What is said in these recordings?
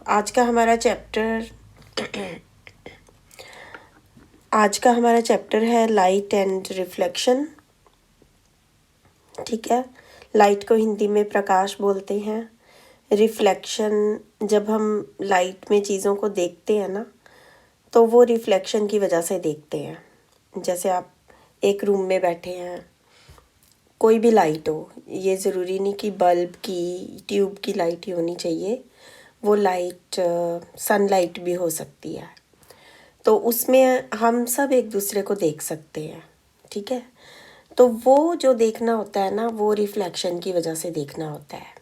आज का हमारा चैप्टर है लाइट एंड रिफ्लेक्शन। ठीक है, लाइट को हिंदी में प्रकाश बोलते हैं। रिफ्लेक्शन, जब हम लाइट में चीज़ों को देखते हैं ना, तो वो रिफ्लेक्शन की वजह से देखते हैं। जैसे आप एक रूम में बैठे हैं, कोई भी लाइट हो, ये ज़रूरी नहीं कि बल्ब की, ट्यूब की लाइट ही होनी चाहिए। वो लाइट सनलाइट भी हो सकती है। तो उसमें हम सब एक दूसरे को देख सकते हैं। ठीक है, तो वो जो देखना होता है ना, वो रिफ्लेक्शन की वजह से देखना होता है।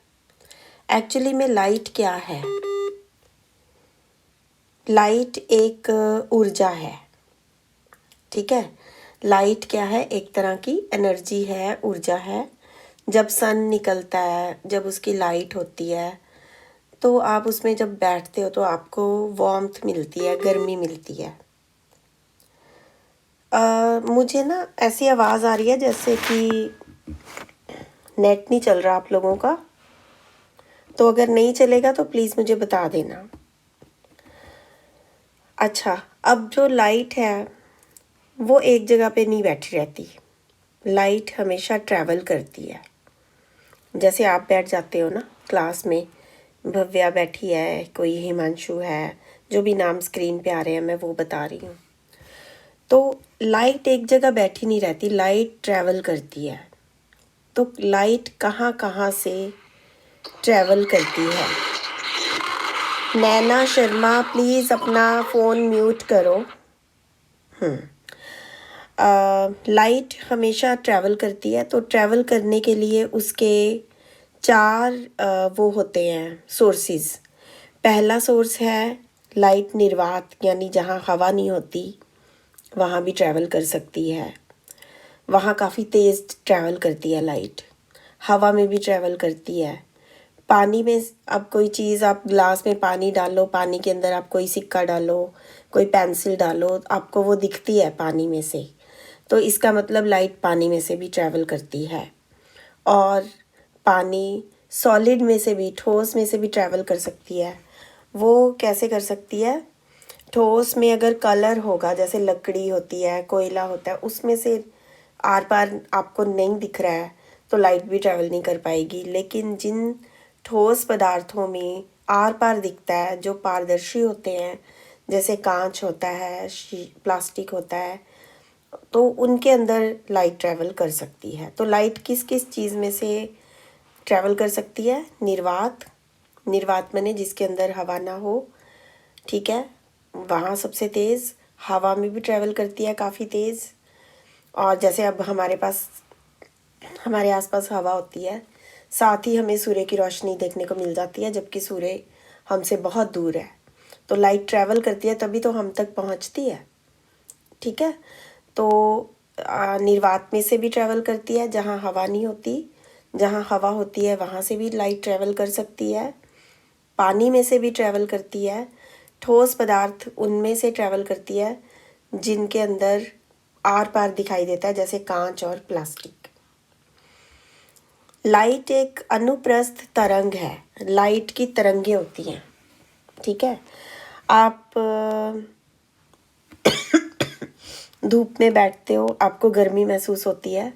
एक्चुअली में लाइट क्या है? लाइट एक ऊर्जा है। ठीक है, लाइट क्या है? एक तरह की एनर्जी है, ऊर्जा है। जब सन निकलता है, जब उसकी लाइट होती है, तो आप उसमें जब बैठते हो तो आपको वार्मथ मिलती है, गर्मी मिलती है। मुझे ना ऐसी आवाज़ आ रही है जैसे कि नेट नहीं चल रहा आप लोगों का। तो अगर नहीं चलेगा तो प्लीज़ मुझे बता देना। अच्छा, अब जो लाइट है वो एक जगह पे नहीं बैठी रहती। लाइट हमेशा ट्रैवल करती है। जैसे आप बैठ जाते हो ना क्लास में, भव्या बैठी है, कोई हिमांशु है, जो भी नाम स्क्रीन पे आ रहे हैं मैं वो बता रही हूँ। तो लाइट एक जगह बैठी नहीं रहती, लाइट ट्रैवल करती है। तो लाइट कहाँ कहाँ से ट्रैवल करती है? नैना शर्मा, प्लीज़ अपना फ़ोन म्यूट करो। लाइट हमेशा ट्रैवल करती है। तो ट्रैवल करने के लिए उसके चार वो होते हैं सोर्सेज। पहला सोर्स है लाइट निर्वात, यानी जहाँ हवा नहीं होती वहाँ भी ट्रैवल कर सकती है। वहाँ काफ़ी तेज़ ट्रैवल करती है लाइट। हवा में भी ट्रैवल करती है। पानी में, अब कोई चीज़, आप ग्लास में पानी डालो, पानी के अंदर आप कोई सिक्का डालो, कोई पेंसिल डालो, आपको वो दिखती है पानी में से। तो इसका मतलब लाइट पानी में से भी ट्रैवल करती है। और पानी सॉलिड में से भी, ठोस में से भी ट्रैवल कर सकती है। वो कैसे कर सकती है? ठोस में अगर कलर होगा, जैसे लकड़ी होती है, कोयला होता है, उसमें से आर पार आपको नहीं दिख रहा है तो लाइट भी ट्रैवल नहीं कर पाएगी। लेकिन जिन ठोस पदार्थों में आर पार दिखता है, जो पारदर्शी होते हैं, जैसे कांच होता है, प्लास्टिक होता है, तो उनके अंदर लाइट ट्रैवल कर सकती है। तो लाइट किस किस चीज़ में से ट्रैवल कर सकती है? निर्वात, निर्वात माने जिसके अंदर हवा ना हो। ठीक है, वहाँ सबसे तेज़। हवा में भी ट्रैवल करती है काफ़ी तेज़। और जैसे अब हमारे आसपास हवा होती है, साथ ही हमें सूर्य की रोशनी देखने को मिल जाती है, जबकि सूर्य हमसे बहुत दूर है। तो लाइट ट्रैवल करती है तभी तो हम तक पहुंचती है। ठीक है, तो निर्वात में से भी ट्रैवल करती है जहाँ हवा नहीं होती। जहाँ हवा होती है वहाँ से भी लाइट ट्रैवल कर सकती है। पानी में से भी ट्रैवल करती है। ठोस पदार्थ, उनमें से ट्रैवल करती है जिनके अंदर आर पार दिखाई देता है, जैसे कांच और प्लास्टिक। लाइट एक अनुप्रस्थ तरंग है। लाइट की तरंगें होती हैं। ठीक है, आप धूप में बैठते हो, आपको गर्मी महसूस होती है,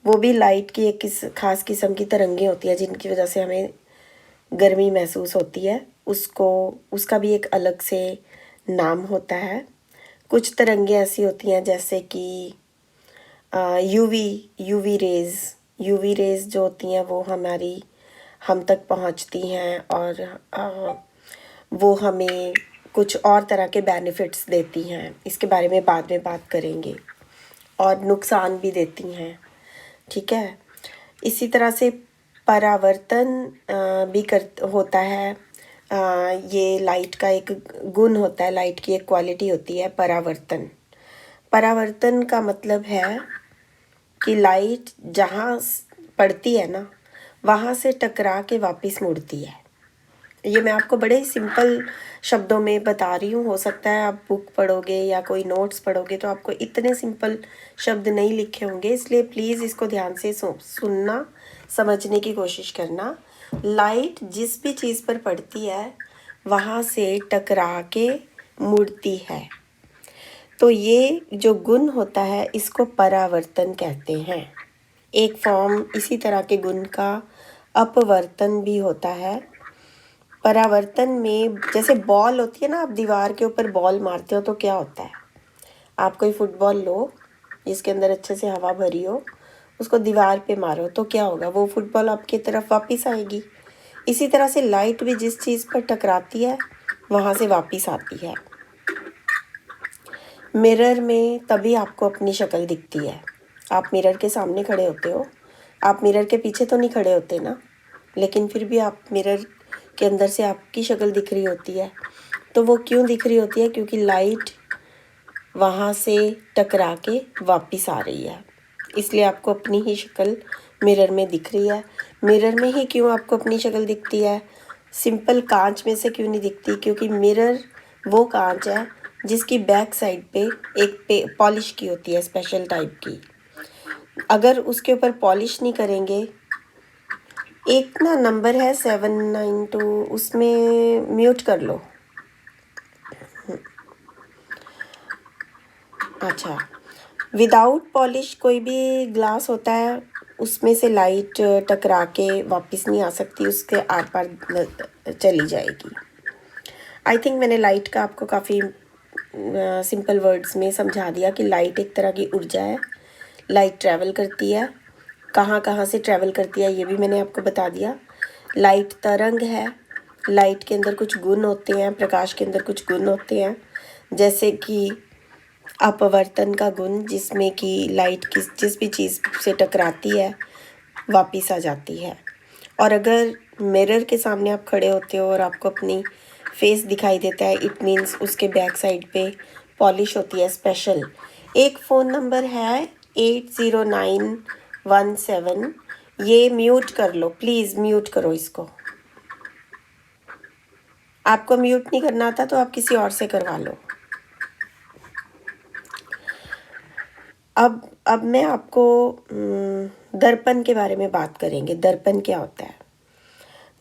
वो भी लाइट की एक खास किस्म की तरंगें होती है जिनकी वजह से हमें गर्मी महसूस होती है। उसका भी एक अलग से नाम होता है। कुछ तरंगें ऐसी होती हैं जैसे कि यूवी रेज़ जो होती हैं वो हम तक पहुंचती हैं, और वो हमें कुछ और तरह के बेनिफिट्स देती हैं। इसके बारे में बाद में बात करेंगे। और नुकसान भी देती हैं। ठीक है, इसी तरह से परावर्तन भी होता है। ये लाइट का एक गुण होता है, लाइट की एक क्वालिटी होती है परावर्तन। परावर्तन का मतलब है कि लाइट जहाँ पड़ती है ना, वहाँ से टकरा के वापस मुड़ती है। ये मैं आपको बड़े ही सिंपल शब्दों में बता रही हूँ। हो सकता है आप बुक पढ़ोगे या कोई नोट्स पढ़ोगे तो आपको इतने सिंपल शब्द नहीं लिखे होंगे, इसलिए प्लीज़ इसको ध्यान से सुनना, समझने की कोशिश करना। लाइट जिस भी चीज़ पर पड़ती है वहाँ से टकरा के मुड़ती है। तो ये जो गुण होता है इसको परावर्तन कहते हैं। एक फॉर्म इसी तरह के गुण का अपवर्तन भी होता है। परावर्तन में जैसे बॉल होती है ना, आप दीवार के ऊपर बॉल मारते हो तो क्या होता है, आप कोई फुटबॉल लो जिसके अंदर अच्छे से हवा भरी हो, उसको दीवार पे मारो तो क्या होगा, वो फुटबॉल आपकी तरफ वापस आएगी। इसी तरह से लाइट भी जिस चीज़ पर टकराती है वहाँ से वापस आती है। मिरर में तभी आपको अपनी शक्ल दिखती है। आप मिरर के सामने खड़े होते हो, आप मिरर के पीछे तो नहीं खड़े होते ना, लेकिन फिर भी आप मिरर के अंदर से आपकी शक्ल दिख रही होती है। तो वो क्यों दिख रही होती है, क्योंकि लाइट वहाँ से टकरा के वापस आ रही है, इसलिए आपको अपनी ही शक्ल मिरर में दिख रही है। मिरर में ही क्यों आपको अपनी शक्ल दिखती है, सिंपल कांच में से क्यों नहीं दिखती, क्योंकि मिरर वो कांच है जिसकी बैक साइड पे एक पॉलिश की होती है, स्पेशल टाइप की। अगर उसके ऊपर पॉलिश नहीं करेंगे, एक ना नंबर है 792, उसमें म्यूट कर लो। अच्छा, विदाउट पॉलिश कोई भी ग्लास होता है, उसमें से लाइट टकरा के वापस नहीं आ सकती, उसके आर पार चली जाएगी। आई थिंक मैंने लाइट का आपको काफ़ी सिंपल वर्ड्स में समझा दिया कि लाइट एक तरह की ऊर्जा है। लाइट ट्रैवल करती है, कहाँ कहाँ से ट्रैवल करती है ये भी मैंने आपको बता दिया। लाइट तरंग है, लाइट के अंदर कुछ गुण होते हैं, प्रकाश के अंदर कुछ गुण होते हैं, जैसे कि अपवर्तन का गुण, जिसमें कि लाइट जिस भी चीज़ से टकराती है वापस आ जाती है। और अगर मिरर के सामने आप खड़े होते हो और आपको अपनी फेस दिखाई देता है, इट मीन्स उसके बैक साइड पे पॉलिश होती है स्पेशल। एक फ़ोन नंबर है 80917, ये म्यूट कर लो प्लीज़, म्यूट करो इसको। आपको म्यूट नहीं करना आता तो आप किसी और से करवा लो। अब मैं आपको दर्पण के बारे में बात करेंगे। दर्पण क्या होता है?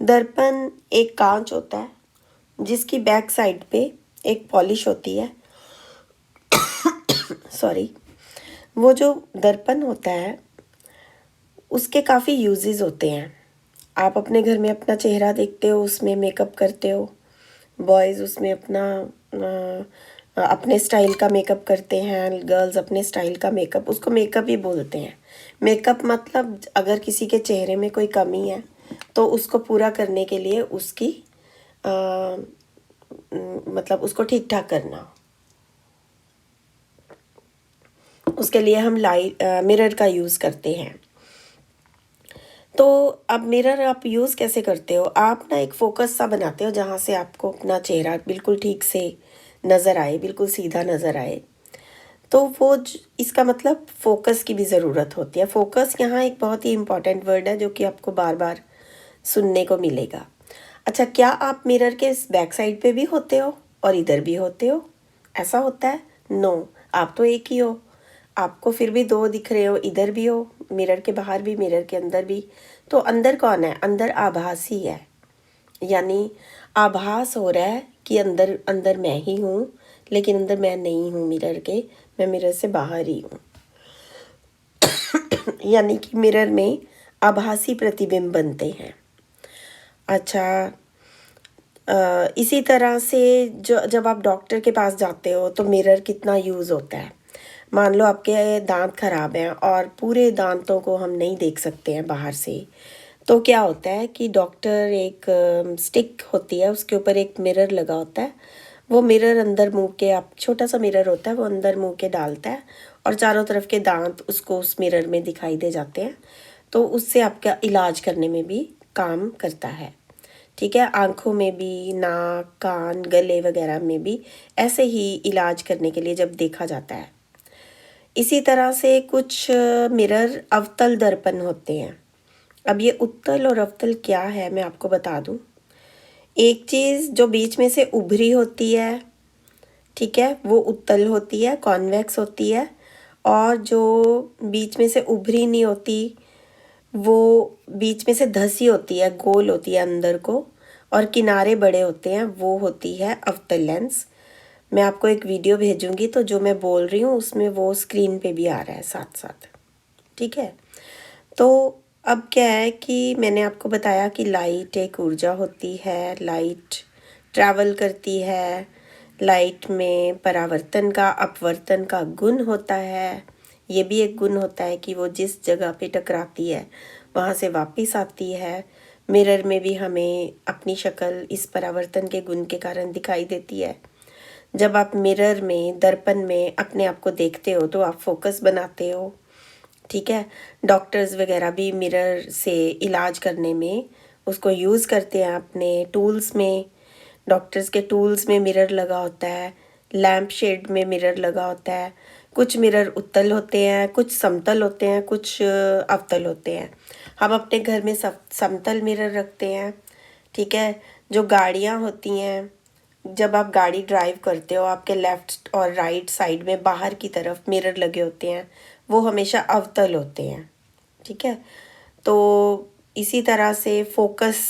दर्पण एक कांच होता है जिसकी बैक साइड पे एक पॉलिश होती है। सॉरी, वो जो दर्पण होता है उसके काफ़ी यूजेस होते हैं। आप अपने घर में अपना चेहरा देखते हो, उसमें मेकअप करते हो। बॉयज़ उसमें अपने स्टाइल का मेकअप करते हैं, गर्ल्स अपने स्टाइल का मेकअप, उसको मेकअप ही बोलते हैं। मेकअप मतलब अगर किसी के चेहरे में कोई कमी है तो उसको पूरा करने के लिए उसकी मतलब उसको ठीक ठाक करना, उसके लिए हम मिरर का यूज़ करते हैं। तो अब मिरर आप यूज़ कैसे करते हो? आप ना एक फोकस सा बनाते हो जहाँ से आपको अपना चेहरा बिल्कुल ठीक से नज़र आए, बिल्कुल सीधा नज़र आए। तो इसका मतलब फोकस की भी ज़रूरत होती है। फोकस यहाँ एक बहुत ही इम्पॉर्टेंट वर्ड है जो कि आपको बार बार सुनने को मिलेगा। अच्छा, क्या आप मिरर के बैक साइड पे भी होते हो और इधर भी होते हो? ऐसा होता है? नो, आप तो एक ही हो। आपको फिर भी दो दिख रहे हो, इधर भी हो, मिरर के बाहर भी, मिरर के अंदर भी। तो अंदर कौन है? अंदर आभास ही है, यानी आभास हो रहा है कि अंदर अंदर मैं ही हूँ, लेकिन अंदर मैं नहीं हूँ मिरर के, मैं मिरर से बाहर ही हूँ। यानी कि मिरर में आभासी प्रतिबिंब बनते हैं। अच्छा, इसी तरह से जब आप डॉक्टर के पास जाते हो तो मिरर कितना यूज़ होता है। मान लो आपके दांत खराब हैं और पूरे दांतों को हम नहीं देख सकते हैं बाहर से, तो क्या होता है कि डॉक्टर एक स्टिक होती है, उसके ऊपर एक मिरर लगा होता है, वो मिरर अंदर मुंह के, आप छोटा सा मिरर होता है, वो अंदर मुंह के डालता है और चारों तरफ के दांत उसको उस मिरर में दिखाई दे जाते हैं। तो उससे आपका इलाज करने में भी काम करता है। ठीक है, आंखों में भी, नाक, कान, गले वगैरह में भी ऐसे ही इलाज करने के लिए जब देखा जाता है। इसी तरह से कुछ मिरर अवतल दर्पण होते हैं। अब ये उत्तल और अवतल क्या है मैं आपको बता दूं। एक चीज़ जो बीच में से उभरी होती है, ठीक है, वो उत्तल होती है, कॉन्वेक्स होती है। और जो बीच में से उभरी नहीं होती, वो बीच में से धसी होती है, गोल होती है अंदर को, और किनारे बड़े होते हैं, वो होती है अवतल लेंस। मैं आपको एक वीडियो भेजूंगी, तो जो मैं बोल रही हूँ उसमें वो स्क्रीन पे भी आ रहा है साथ साथ, ठीक है। तो अब क्या है कि मैंने आपको बताया कि लाइट एक ऊर्जा होती है, लाइट ट्रैवल करती है, लाइट में परावर्तन का अपवर्तन का गुण होता है। ये भी एक गुण होता है कि वो जिस जगह पे टकराती है वहाँ से वापस आती है। मिरर में भी हमें अपनी शक्ल इस परावर्तन के गुण के कारण दिखाई देती है। जब आप मिरर में, दर्पण में अपने आप को देखते हो तो आप फोकस बनाते हो, ठीक है। डॉक्टर्स वगैरह भी मिरर से इलाज करने में उसको यूज़ करते हैं अपने टूल्स में। डॉक्टर्स के टूल्स में मिरर लगा होता है, लैम्प शेड में मिरर लगा होता है। कुछ मिरर उत्तल होते हैं, कुछ समतल होते हैं, कुछ अवतल होते हैं। हम अपने घर में समतल मिरर रखते हैं, ठीक है। जो गाड़ियाँ होती हैं, जब आप गाड़ी ड्राइव करते हो आपके लेफ़्ट और राइट साइड में बाहर की तरफ मिरर लगे होते हैं, वो हमेशा अवतल होते हैं, ठीक है। तो इसी तरह से फोकस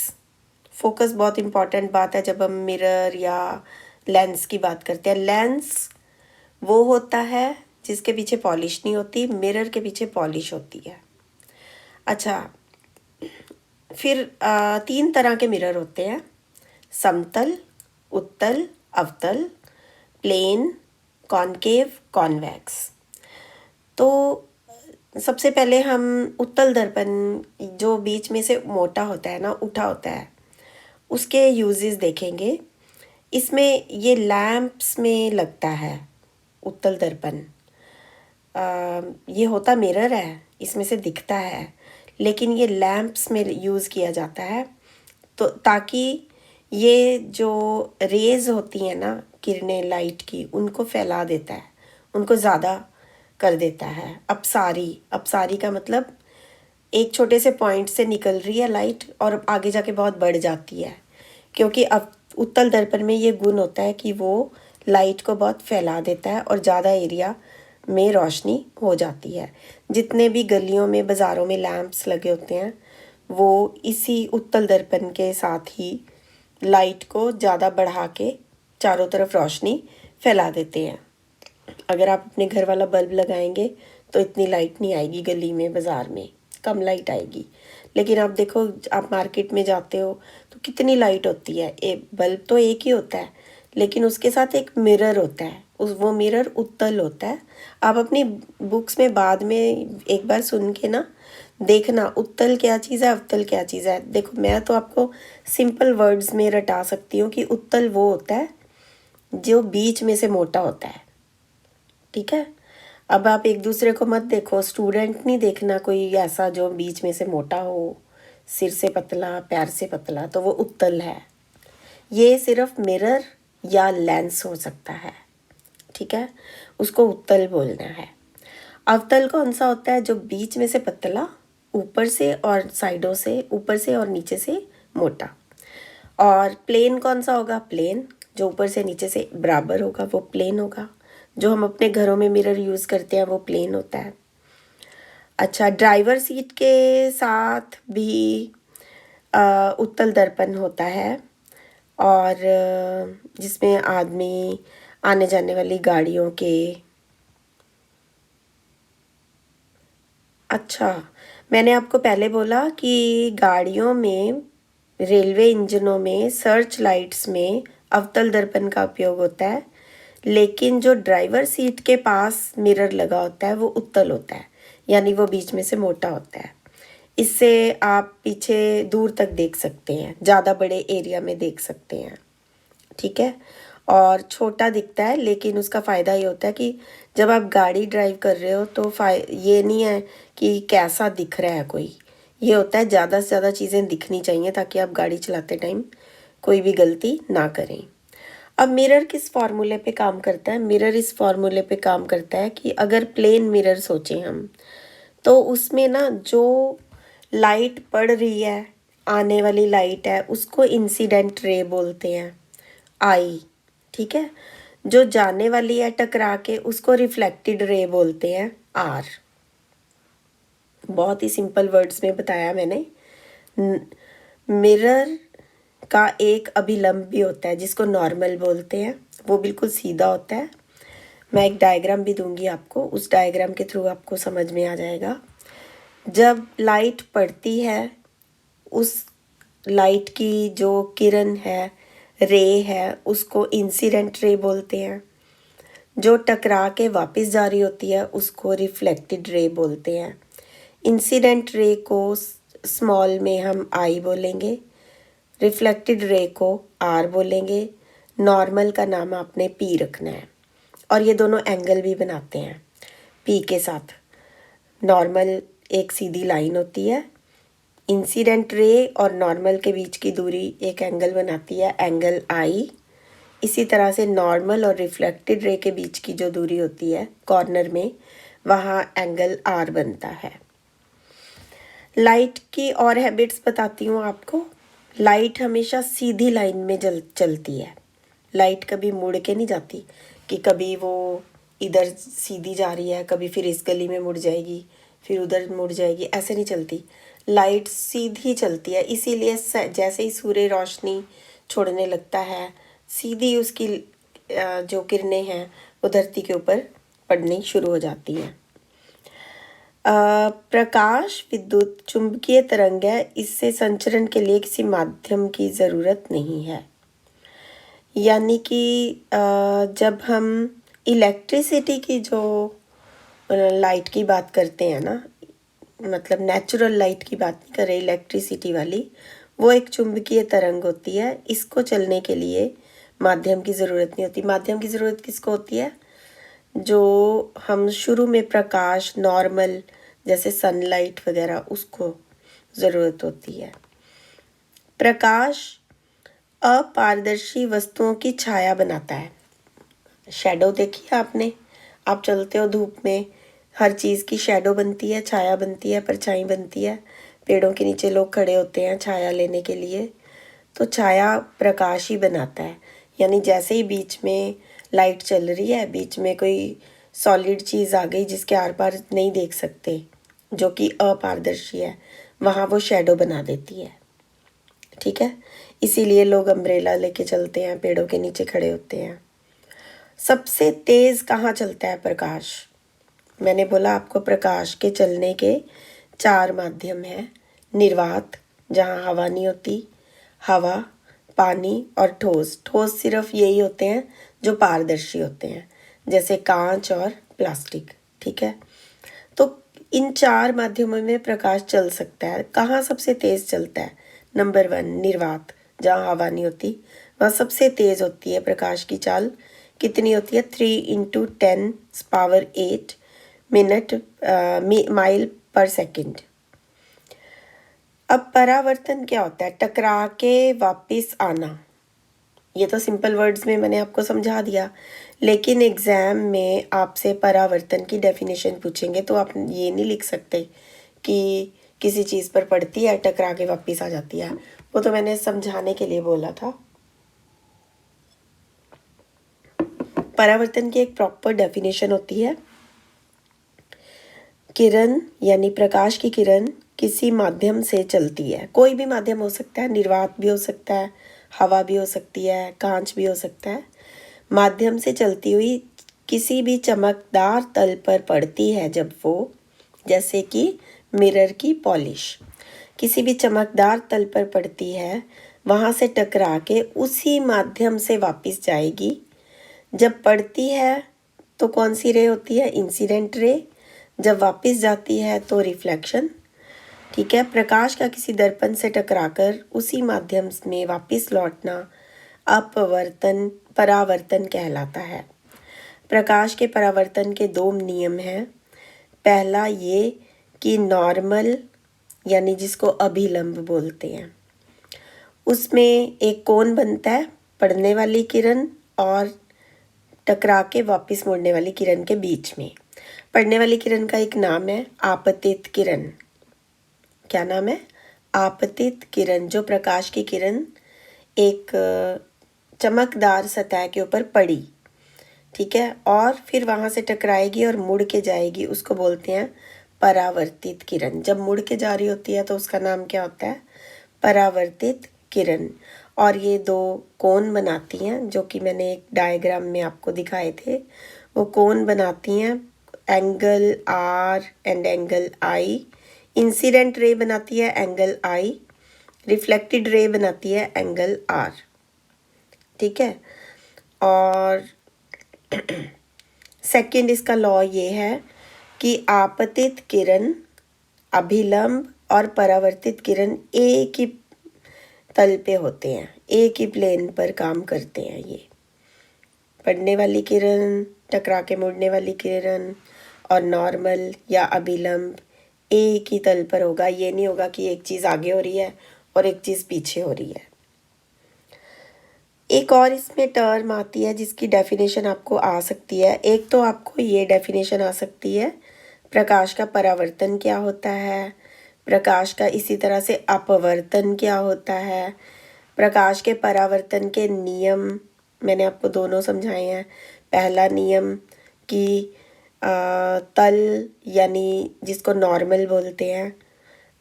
फोकस बहुत इम्पॉर्टेंट बात है जब हम मिरर या लेंस की बात करते हैं। लेंस वो होता है जिसके पीछे पॉलिश नहीं होती, मिरर के पीछे पॉलिश होती है। अच्छा, फिर 3 तरह के मिरर होते हैं, समतल, उत्तल, अवतल, प्लेन, कॉनकेव, कॉन्वेक्स। तो सबसे पहले हम उत्तल दर्पण, जो बीच में से मोटा होता है ना, उठा होता है, उसके यूजेस देखेंगे। इसमें ये लैंप्स में लगता है उत्तल दर्पण। ये होता मिरर है, इसमें से दिखता है, लेकिन ये लैंप्स में यूज़ किया जाता है, तो ताकि ये जो रेज़ होती हैं ना, किरणें लाइट की, उनको फैला देता है, उनको ज़्यादा कर देता है। अपसारी का मतलब एक छोटे से पॉइंट से निकल रही है लाइट और आगे जाके बहुत बढ़ जाती है, क्योंकि अब उत्तल दर्पण में ये गुण होता है कि वो लाइट को बहुत फैला देता है और ज़्यादा एरिया में रोशनी हो जाती है। जितने भी गलियों में, बाज़ारों में लैंप्स लगे होते हैं, वो इसी उत्तल दर्पण के साथ ही लाइट को ज़्यादा बढ़ा के चारों तरफ रोशनी फैला देते हैं। अगर आप अपने घर वाला बल्ब लगाएंगे तो इतनी लाइट नहीं आएगी, गली में, बाज़ार में कम लाइट आएगी। लेकिन आप देखो, आप मार्केट में जाते हो तो कितनी लाइट होती है। बल्ब तो एक ही होता है, लेकिन उसके साथ एक मिरर होता है, वो मिरर उत्तल होता है। आप अपनी बुक्स में बाद में एक बार सुन के ना देखना, उत्तल क्या चीज़ है, अवतल क्या चीज़ है। देखो, मैं तो आपको सिंपल वर्ड्स में रटा सकती हूँ कि उत्तल वो होता है जो बीच में से मोटा होता है, ठीक है। अब आप एक दूसरे को मत देखो, स्टूडेंट नहीं देखना कोई ऐसा जो बीच में से मोटा हो, सिर से पतला, पैर से पतला, तो वो उत्तल है। ये सिर्फ मिरर या लेंस हो सकता है, ठीक है, उसको उत्तल बोलना है। अवतल कौन सा होता है? जो बीच में से पतला, ऊपर से और साइडों से, ऊपर से और नीचे से मोटा। और प्लेन कौन सा होगा? प्लेन, जो ऊपर से नीचे से बराबर होगा, वो प्लेन होगा। जो हम अपने घरों में मिरर यूज़ करते हैं वो प्लेन होता है। अच्छा, ड्राइवर सीट के साथ भी उत्तल दर्पण होता है, और जिसमें आदमी आने जाने वाली गाड़ियों के, अच्छा, मैंने आपको पहले बोला कि गाड़ियों में, रेलवे इंजनों में, सर्च लाइट्स में अवतल दर्पण का उपयोग होता है, लेकिन जो ड्राइवर सीट के पास मिरर लगा होता है वो उत्तल होता है, यानी वो बीच में से मोटा होता है। इससे आप पीछे दूर तक देख सकते हैं, ज़्यादा बड़े एरिया में देख सकते हैं, ठीक है। और छोटा दिखता है, लेकिन उसका फ़ायदा ये होता है कि जब आप गाड़ी ड्राइव कर रहे हो तो ये नहीं है कि कैसा दिख रहा है कोई, ये होता है ज़्यादा से ज़्यादा चीज़ें दिखनी चाहिए ताकि आप गाड़ी चलाते टाइम कोई भी गलती ना करें। अब मिरर किस फार्मूले पे काम करता है? मिरर इस फार्मूले पे काम करता है कि अगर प्लेन मिरर सोचें हम, तो उसमें ना जो लाइट पड़ रही है, आने वाली लाइट है, उसको इंसिडेंट रे बोलते हैं, आई, ठीक है। जो जाने वाली है टकरा के, उसको रिफ्लेक्टेड रे बोलते हैं, आर। बहुत ही सिंपल वर्ड्स में बताया मैंने। मिरर का एक अभिलंब भी होता है जिसको नॉर्मल बोलते हैं, वो बिल्कुल सीधा होता है। मैं एक डायग्राम भी दूंगी आपको, उस डायग्राम के थ्रू आपको समझ में आ जाएगा। जब लाइट पड़ती है, उस लाइट की जो किरण है, रे है, उसको इंसिडेंट रे बोलते हैं। जो टकरा के वापस जा रही होती है उसको रिफ्लेक्टेड रे बोलते हैं। इंसिडेंट रे को स्मॉल में हम आई बोलेंगे, रिफ्लेक्टेड रे को आर बोलेंगे, नॉर्मल का नाम आपने पी रखना है। और ये दोनों एंगल भी बनाते हैं पी के साथ। नॉर्मल एक सीधी लाइन होती है, इंसिडेंट रे और नॉर्मल के बीच की दूरी एक एंगल बनाती है, एंगल आई। इसी तरह से नॉर्मल और रिफ्लेक्टेड रे के बीच की जो दूरी होती है कॉर्नर में, वहाँ एंगल आर बनता है। लाइट की और हैबिट्स बताती हूँ आपको। लाइट हमेशा सीधी लाइन में चलती है। लाइट कभी मुड़ के नहीं जाती कि कभी वो इधर सीधी जा रही है, कभी फिर इस गली में मुड़ जाएगी, फिर उधर मुड़ जाएगी, ऐसे नहीं चलती। लाइट सीधी चलती है, इसीलिए जैसे ही सूर्य रोशनी छोड़ने लगता है, सीधी उसकी जो किरणें हैं वो धरती के ऊपर पड़नी शुरू हो जाती हैं। प्रकाश विद्युत चुंबकीय तरंग है, इससे संचरण के लिए किसी माध्यम की ज़रूरत नहीं है। यानी कि जब हम इलेक्ट्रिसिटी की जो लाइट की बात करते हैं ना, मतलब नेचुरल लाइट की बात नहीं कर रहे, इलेक्ट्रिसिटी वाली, वो एक चुंबकीय तरंग होती है। इसको चलने के लिए माध्यम की ज़रूरत नहीं होती। माध्यम की ज़रूरत किसको होती है? जो हम शुरू में प्रकाश नॉर्मल जैसे सनलाइट वगैरह, उसको ज़रूरत होती है। प्रकाश अपारदर्शी वस्तुओं की छाया बनाता है। शैडो देखी है आपने? आप चलते हो धूप में, हर चीज़ की शैडो बनती है, छाया बनती है, परछाई बनती है। पेड़ों के नीचे लोग खड़े होते हैं छाया लेने के लिए, तो छाया प्रकाश ही बनाता है। यानी जैसे ही बीच में लाइट चल रही है, बीच में कोई सॉलिड चीज़ आ गई जिसके आर पार नहीं देख सकते, जो कि अपारदर्शी है, वहाँ वो शैडो बना देती है। ठीक है, इसीलिए लोग अम्ब्रेला लेके चलते हैं, पेड़ों के नीचे खड़े होते हैं। सबसे तेज़ कहाँ चलता है प्रकाश? मैंने बोला आपको प्रकाश के चलने के 4 माध्यम हैं। निर्वात, जहाँ हवा नहीं होती, हवा, पानी और ठोस। ठोस सिर्फ यही होते हैं जो पारदर्शी होते हैं, जैसे कांच और प्लास्टिक। ठीक है, तो इन 4 माध्यमों में प्रकाश चल सकता है। कहाँ सबसे तेज़ चलता है? नंबर 1 निर्वात, जहाँ हवा नहीं होती, वहाँ सबसे तेज़ होती है प्रकाश की चाल। कितनी होती है? 3 × 10⁸ मिनट माइल पर सेकंड। अब परावर्तन क्या होता है? टकरा के वापस आना। ये तो सिंपल वर्ड्स में मैंने आपको समझा दिया, लेकिन एग्ज़ाम में आपसे परावर्तन की डेफिनेशन पूछेंगे तो आप ये नहीं लिख सकते कि किसी चीज़ पर पड़ती है, टकरा के वापस आ जाती है। वो तो मैंने समझाने के लिए बोला था। परावर्तन की एक प्रॉपर डेफिनेशन होती है। किरण यानी प्रकाश की किरण किसी माध्यम से चलती है। कोई भी माध्यम हो सकता है, निर्वात भी हो सकता है, हवा भी हो सकती है, कांच भी हो सकता है। माध्यम से चलती हुई किसी भी चमकदार तल पर पड़ती है जब वो, जैसे कि मिरर की पॉलिश, किसी भी चमकदार तल पर पड़ती है, वहाँ से टकरा के उसी माध्यम से वापस जाएगी। जब पड़ती है तो कौन सी रे होती है? Incident ray. जब वापस जाती है तो रिफ्लेक्शन। ठीक है, प्रकाश का किसी दर्पण से टकराकर उसी माध्यम में वापस लौटना परावर्तन कहलाता है। प्रकाश के परावर्तन के 2 नियम हैं। पहला ये कि नॉर्मल यानी जिसको अभिलंब बोलते हैं, उसमें एक कोण बनता है पड़ने वाली किरण और टकरा के वापस मुड़ने वाली किरण के बीच में। पड़ने वाली किरण का एक नाम है आपतित किरण। क्या नाम है? आपतित किरण। जो प्रकाश की किरण एक चमकदार सतह के ऊपर पड़ी, ठीक है, और फिर वहाँ से टकराएगी और मुड़ के जाएगी, उसको बोलते हैं परावर्तित किरण। जब मुड़ के जा रही होती है तो उसका नाम क्या होता है? परावर्तित किरण। और ये दो कोन बनाती हैं, जो कि मैंने एक डायग्राम में आपको दिखाए थे। वो कोन बनाती हैं angle r and angle i. Incident ray बनाती है एंगल आई, रिफ्लेक्टेड रे बनाती है एंगल आर। ठीक है। और सेकंड इसका लॉ ये है कि आपतित किरण, अभिलंब और परावर्तित किरण एक ही तल पे होते हैं, एक ही प्लेन पर काम करते हैं। ये पड़ने वाली किरण, टकरा के मुड़ने वाली किरण और नॉर्मल या अभिलंब एक ही तल पर होगा। ये नहीं होगा कि एक चीज़ आगे हो रही है और एक चीज़ पीछे हो रही है। एक और इसमें टर्म आती है जिसकी डेफिनेशन आपको आ सकती है। एक तो आपको ये डेफिनेशन आ सकती है, प्रकाश का परावर्तन क्या होता है, प्रकाश का इसी तरह से अपवर्तन क्या होता है, प्रकाश के परावर्तन के नियम मैंने आपको दोनों समझाए हैं। पहला नियम कि तल यानी जिसको नॉर्मल बोलते हैं,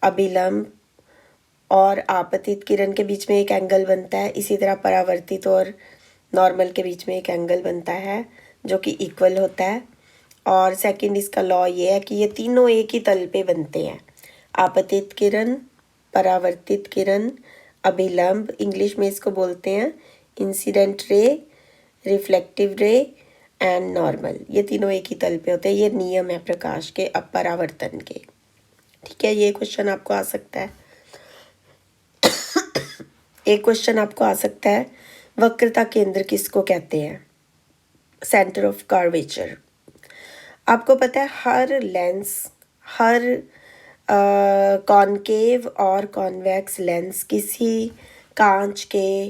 अभिलंब और आपतित किरण के बीच में एक एंगल बनता है, इसी तरह परावर्तित और नॉर्मल के बीच में एक एंगल बनता है जो कि इक्वल होता है। और सेकंड इसका लॉ ये है कि ये तीनों एक ही तल पे बनते हैं, आपतित किरण, परावर्तित किरण, अभिलंब, इंग्लिश में इसको बोलते हैं इंसिडेंट रे, रिफ्लेक्टिव रे एंड नॉर्मल। ये तीनों एक ही तल पे होते हैं। ये नियम है प्रकाश के अपरावर्तन के। ठीक है, ये क्वेश्चन आपको आ सकता है। एक क्वेश्चन आपको आ सकता है, वक्रता केंद्र किसको कहते हैं, सेंटर ऑफ कर्वेचर। आपको पता है हर लेंस, हर कॉनकेव और कॉन्वेक्स लेंस किसी कांच के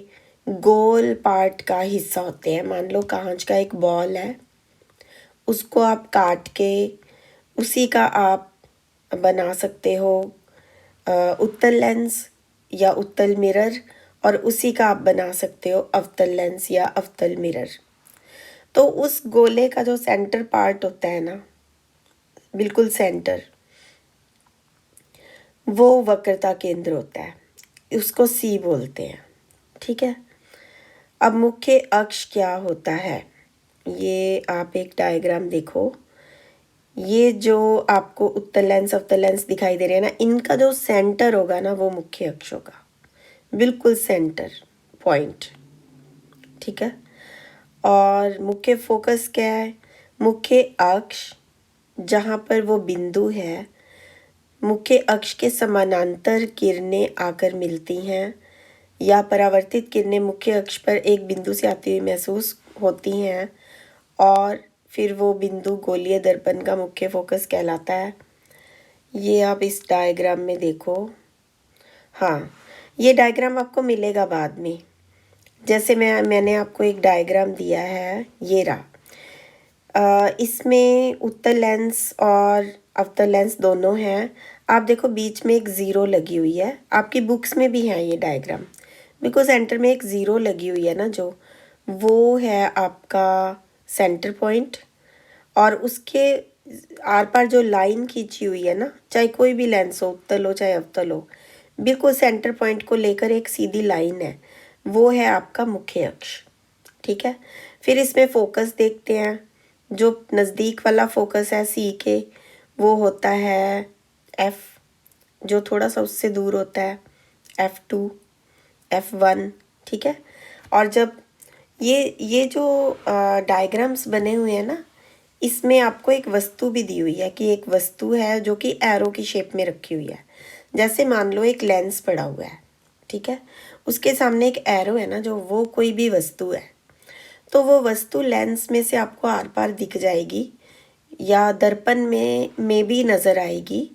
गोल पार्ट का हिस्सा होते हैं। मान लो कांच का एक बॉल है, उसको आप काट के उसी का आप बना सकते हो उत्तल लेंस या उत्तल मिरर, और उसी का आप बना सकते हो अवतल लेंस या अवतल मिरर। तो उस गोले का जो सेंटर पार्ट होता है ना, बिल्कुल सेंटर, वो वक्रता केंद्र होता है, उसको सी बोलते हैं। ठीक है। अब मुख्य अक्ष क्या होता है, ये आप एक डायग्राम देखो। ये जो आपको उत्तल लेंस अवतल लेंस दिखाई दे रहे हैं ना, इनका जो सेंटर होगा ना वो मुख्य अक्ष होगा, बिल्कुल सेंटर पॉइंट। ठीक है। और मुख्य फोकस क्या है, मुख्य अक्ष जहाँ पर वो बिंदु है, मुख्य अक्ष के समानांतर किरणें आकर मिलती हैं या परावर्तित किरणें मुख्य अक्ष पर एक बिंदु से आती हुई महसूस होती हैं, और फिर वो बिंदु गोलीय दर्पण का मुख्य फोकस कहलाता है। ये आप इस डायग्राम में देखो। हाँ, ये डायग्राम आपको मिलेगा बाद में। जैसे मैंने आपको एक डायग्राम दिया है, ये रहा। इसमें उत्तल लेंस और अवतल लेंस दोनों हैं। आप देखो बीच में एक ज़ीरो लगी हुई है, आपकी बुक्स में भी है ये डायग्राम, बिकॉज सेंटर में एक ज़ीरो लगी हुई है ना, जो वो है आपका सेंटर पॉइंट। और उसके आर पार जो लाइन खींची हुई है ना, चाहे कोई भी लेंस हो, उत्तल हो चाहे अवतल हो, बिल्कुल सेंटर पॉइंट को लेकर एक सीधी लाइन है, वो है आपका मुख्य अक्ष। ठीक है। फिर इसमें फोकस देखते हैं। जो नज़दीक वाला फोकस है सी के, वो होता है एफ, जो थोड़ा सा उससे दूर होता है F2, F1। ठीक है। और जब ये जो डायग्राम्स बने हुए हैं ना, इसमें आपको एक वस्तु भी दी हुई है कि एक वस्तु है जो कि एरो की शेप में रखी हुई है। जैसे मान लो एक लेंस पड़ा हुआ है, ठीक है, उसके सामने एक एरो है ना, जो वो कोई भी वस्तु है, तो वो वस्तु लेंस में से आपको आर पार दिख जाएगी या दर्पण में भी नज़र आएगी।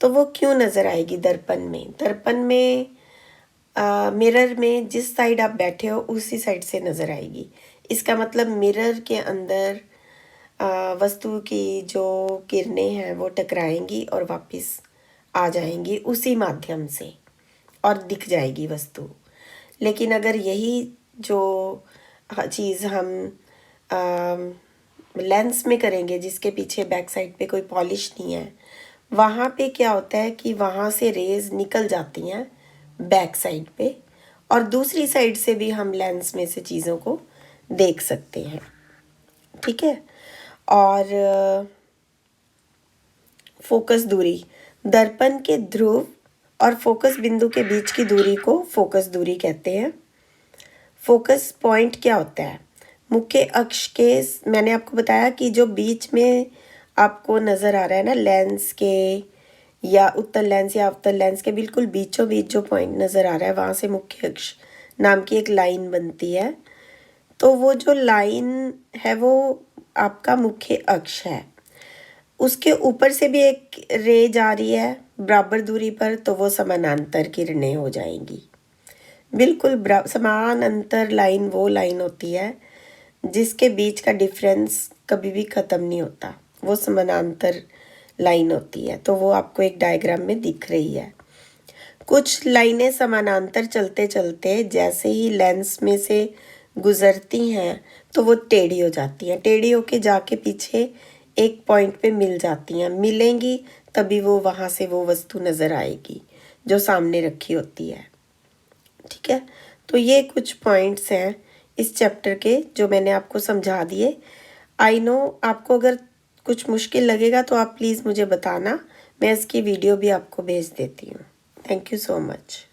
तो वो क्यों नज़र आएगी दर्पण में, दर्पण में मिरर में जिस साइड आप बैठे हो उसी साइड से नज़र आएगी। इसका मतलब मिरर के अंदर वस्तु की जो किरणें हैं वो टकराएंगी और वापस आ जाएंगी उसी माध्यम से, और दिख जाएगी वस्तु। लेकिन अगर यही जो चीज़ हम लेंस में करेंगे, जिसके पीछे बैक साइड पे कोई पॉलिश नहीं है, वहाँ पे क्या होता है कि वहाँ से रेज निकल जाती हैं बैक साइड पे, और दूसरी साइड से भी हम लेंस में से चीज़ों को देख सकते हैं। ठीक है। और फोकस दूरी, दर्पण के ध्रुव और फोकस बिंदु के बीच की दूरी को फोकस दूरी कहते हैं। फोकस पॉइंट क्या होता है? मुख्य अक्ष के, मैंने आपको बताया कि जो बीच में आपको नज़र आ रहा है ना, लेंस के या उत्तल लेंस या अवतल लेंस के बिल्कुल बीचों बीच जो पॉइंट नज़र आ रहा है, वहाँ से मुख्य अक्ष नाम की एक लाइन बनती है। तो वो जो लाइन है वो आपका मुख्य अक्ष है। उसके ऊपर से भी एक रे जा रही है बराबर दूरी पर, तो वो समानांतर किरणें हो जाएंगी। बिल्कुल समान अंतर लाइन वो लाइन होती है जिसके बीच का डिफरेंस कभी भी ख़त्म नहीं होता, वो समानांतर लाइन होती है। तो वो आपको एक डायग्राम में दिख रही है। कुछ लाइनें समानांतर चलते चलते जैसे ही लेंस में से गुजरती हैं तो वो टेढ़ी हो जाती हैं, टेढ़ी होके जाके पीछे एक पॉइंट पे मिल जाती हैं, मिलेंगी तभी वो वहाँ से वो वस्तु नज़र आएगी जो सामने रखी होती है। ठीक है। तो ये कुछ पॉइंट्स हैं इस चैप्टर के जो मैंने आपको समझा दिए। आई नो आपको अगर कुछ मुश्किल लगेगा तो आप प्लीज़ मुझे बताना, मैं इसकी वीडियो भी आपको भेज देती हूँ। Thank you so much.